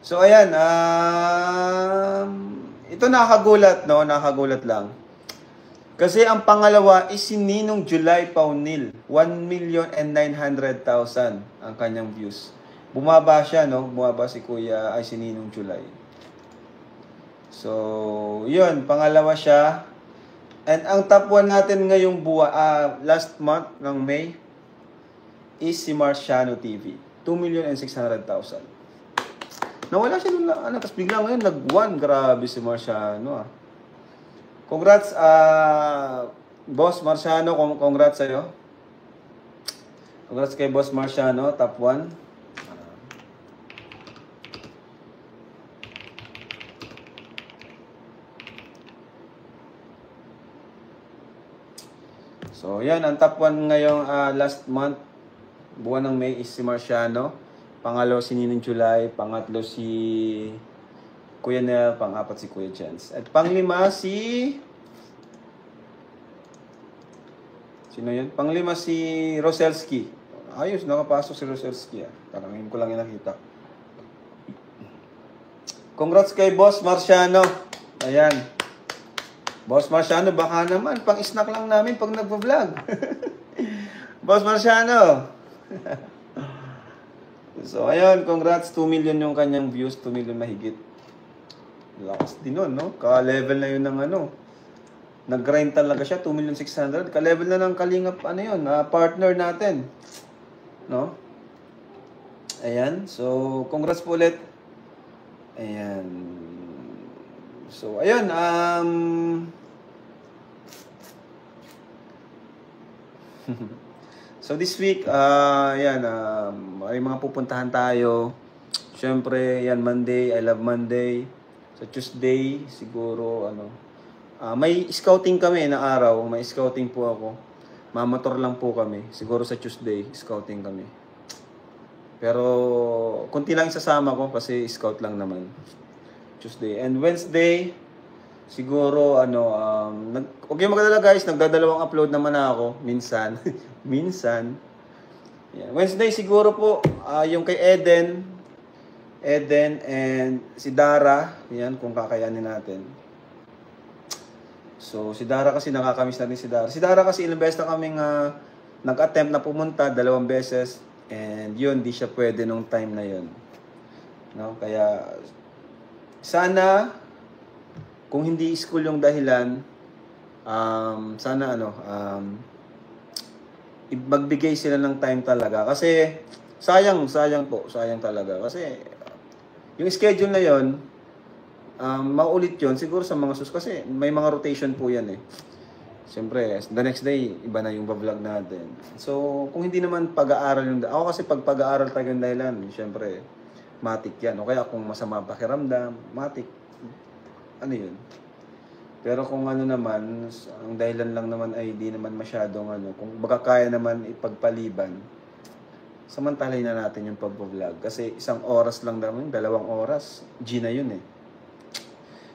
So ayan, ito nakagulat, no? Nakagulat lang. Kasi ang pangalawa is si Ninong July Paunil. 1,900,000 ang kanyang views. Bumaba siya, no? Bumaba si Kuya, ay si Ninong July. So, yun, pangalawa siya. And ang top 1 natin ngayong last month ng May is si Marciano TV. 2,600,000. Nawala siya nung tapos bigla ngayon nag-1. Grabe si Marciano, Congrats, Boss Marciano. Congrats sa'yo. Congrats kay Boss Marciano, top 1. So, yan. Ang top 1 ngayong last month, buwan ng May is si Marciano. Pangalawa si Ninong July. Pangatlo si Kuya Nel. Pang-apat si Kuya Chance. At panglima si... Sino yun? Panglima si Roselski. Ayos, nakapasok si Roselski. Parang ngayon ko lang yung nakita. Congrats kay Boss Marciano. Ayan. Boss Marciano, baka naman, pang-snack lang namin pag nagpa-vlog. Boss Marciano. So, ayun, congrats. 2 million yung kanyang views. 2 million mahigit. Lakas din nun, no? Ka-level na yun ng nag-grind talaga siya. 2,600,000. Ka-level na ng Kalingap, partner natin. No? Ayan. So, congrats po ulit. Ayan. So, ayun. So, this week, may mga pupuntahan tayo. Siyempre, yan, Monday. I love Monday. Sa Tuesday, siguro, may scouting kami na araw. May scouting po ako. Mamator lang po kami. Siguro sa Tuesday, scouting kami. Pero, kunti lang isasama ko kasi scout lang naman. Tuesday. And Wednesday, siguro, okay magdala guys, nagdadalawang upload naman ako. Minsan. Minsan. Yeah. Wednesday siguro po, yung kay Eden and si Dara. Yan, kung kakayanin natin. So, si Dara kasi nakakamiss natin si Dara. Si Dara kasi ilang beses na kaming nag-attempt na pumunta, 2 beses. And yun, di siya pwede nung time na yun. No? Kaya, sana, kung hindi school yung dahilan, sana magbigay sila ng time talaga. Kasi, sayang talaga. Kasi, yung schedule na yon maulit yon siguro sa mga kasi may mga rotation po yan Siyempre, the next day, iba na yung vlog natin. So, kung hindi naman pag-aaral yung... Ako kasi pag pag-aaral tayo yung dahilan, siyempre, matik yan. O kaya kung masama pakiramdam, matik. Ano yun? Pero kung naman, ang dahilan lang naman ay di naman masyadong kung baka kaya naman ipagpaliban, samantalay na natin yung pag-vlog. Kasi 1 oras lang naman, 2 oras, G na yun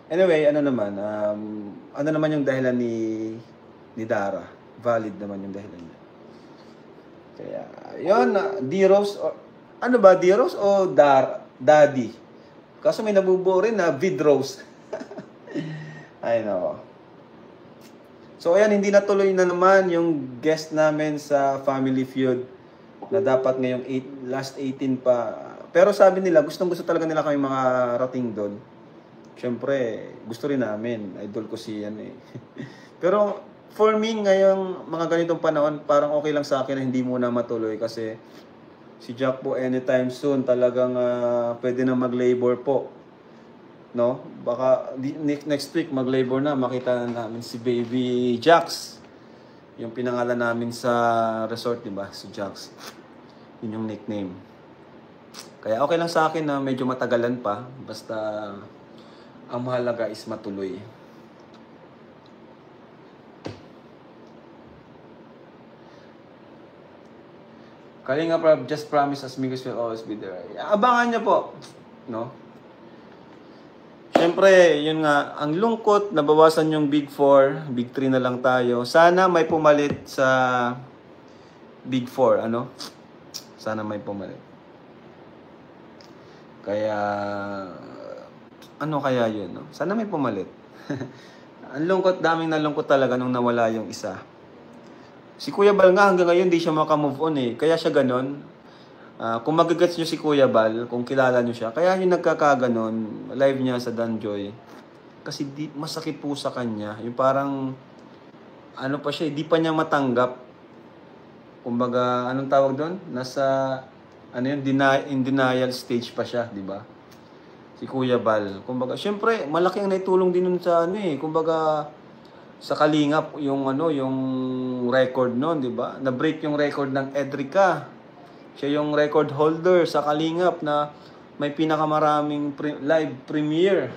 Anyway, ano naman yung dahilan ni Dara? Valid naman yung dahilan niya. Kaya, yun, D-Rose, ano ba, D-Rose o Daddy? Kaso may nabubuo rin na Vidrose. I know. So, ayan, hindi natuloy na naman yung guest namin sa Family Feud na dapat ngayong last 18 pa. Pero sabi nila, gustong-gusto talaga nila kami mga rating doon. Siyempre, gusto rin namin. Idol ko si Pero, for me, ngayong mga ganitong panahon, parang okay lang sa akin na hindi muna matuloy kasi si Jack po anytime soon talagang pwede na mag-labor po. No? Baka next week mag-labor na, makita na namin si Baby Jax. Yung pinangalan namin sa resort, di ba? Si Jax. Yun yung nickname. Kaya okay lang sa akin na medyo matagalan pa. Basta ang mahalaga is matuloy. Kalinga Prab, just promise us Migos will always be there. Abangan niyo po. No? Siyempre, yun nga, ang lungkot, nabawasan yung Big 4, Big 3 na lang tayo. Sana may pumalit sa Big 4, Sana may pumalit. Kaya, ano kaya yun, no? Sana may pumalit. Ang lungkot, daming nalungkot talaga nung nawala yung isa. Si Kuya Bal nga hanggang ngayon di siya makamove on eh. Kaya siya ganon. Kung magagets nyo si Kuya Bal, kung kilala nyo siya, kaya yung nagkakaganon, live niya sa Danjoy. Kasi masakit po sa kanya. Yung parang, ano pa siya, di pa niya matanggap. Kumbaga, anong tawag doon? Nasa, ano yun, in denial stage pa siya, di ba? Si Kuya Bal. Kumbaga, syempre, malaki ang naitulong din nun sa ano eh. Kumbaga, sa Kalingap, yung ano, yung record nun, di ba? Na-break yung record ng Edrica. Siya yung record holder sa Kalingap na may pinakamaraming live premiere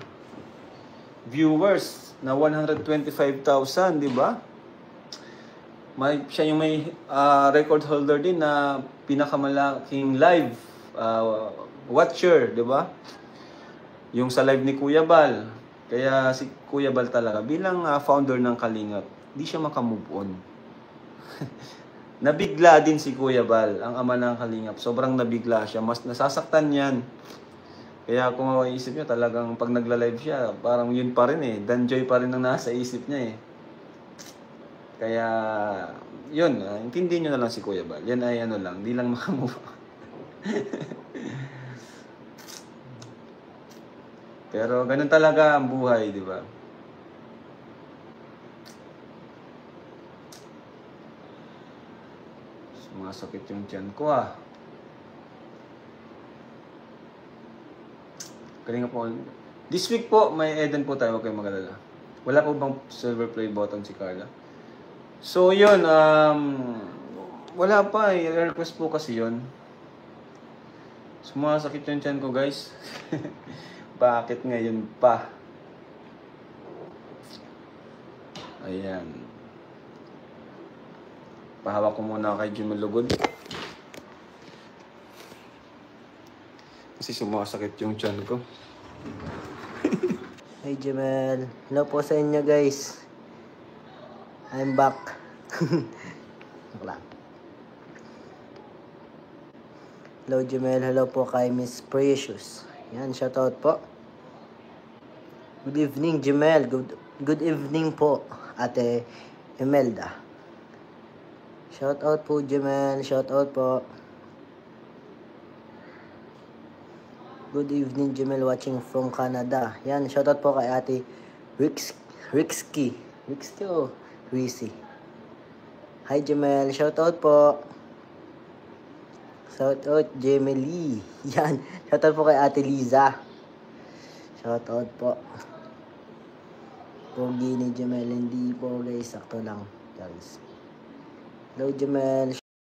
viewers na 125,000, di ba? Siya yung may record holder din na pinakamalaking live watcher, di ba? Yung sa live ni Kuya Bal. Kaya si Kuya Bal talaga, bilang founder ng Kalingap, di siya makamove on. Nabigla din si Kuya Bal, ang ama ng Kalingap. Sobrang nabigla siya. Mas nasasaktan yan. Kaya kung maisip nyo, talagang pag nagla-live siya, parang yun pa rin eh. Danjoy pa rin ang nasa isip niya eh. Kaya, yun. Intindihin nyo na lang si Kuya Bal. Yan ay ano lang, di lang makamove on. Pero ganun talaga ang buhay, di ba? Sumasakit yung tiyan ko ah. Kalinga po. This week po, may Eden po tayo, huwag kayong mag-alala. Wala po bang silver play button si Carla? So yun, wala pa eh. Request po kasi yun. Sumasakit yung tiyan ko guys. Bakit ngayon pa? Ayan. Pahawak ko muna kay Jimmy Lugod. Kasi sumasakit yung tiyan ko. Hey Jemel, hello po sa inyo guys. I'm back. Hello Jemel, hello po kay Miss Precious. Yan, shoutout po. Good evening Jemel, good evening po Ate Imelda. Shoutout po Jemel, shoutout po. Good evening Jemel, watching from Canada. Yan, shoutout po kay Ate Rixky o Risi. Hi Jemel, shoutout po. Shoutout Jemely. Yan, shoutout po kay Ate Liza. Shoutout po. Pogi ni Jemel, hindi po guys, sakto lang. Guys. Hello Jemel.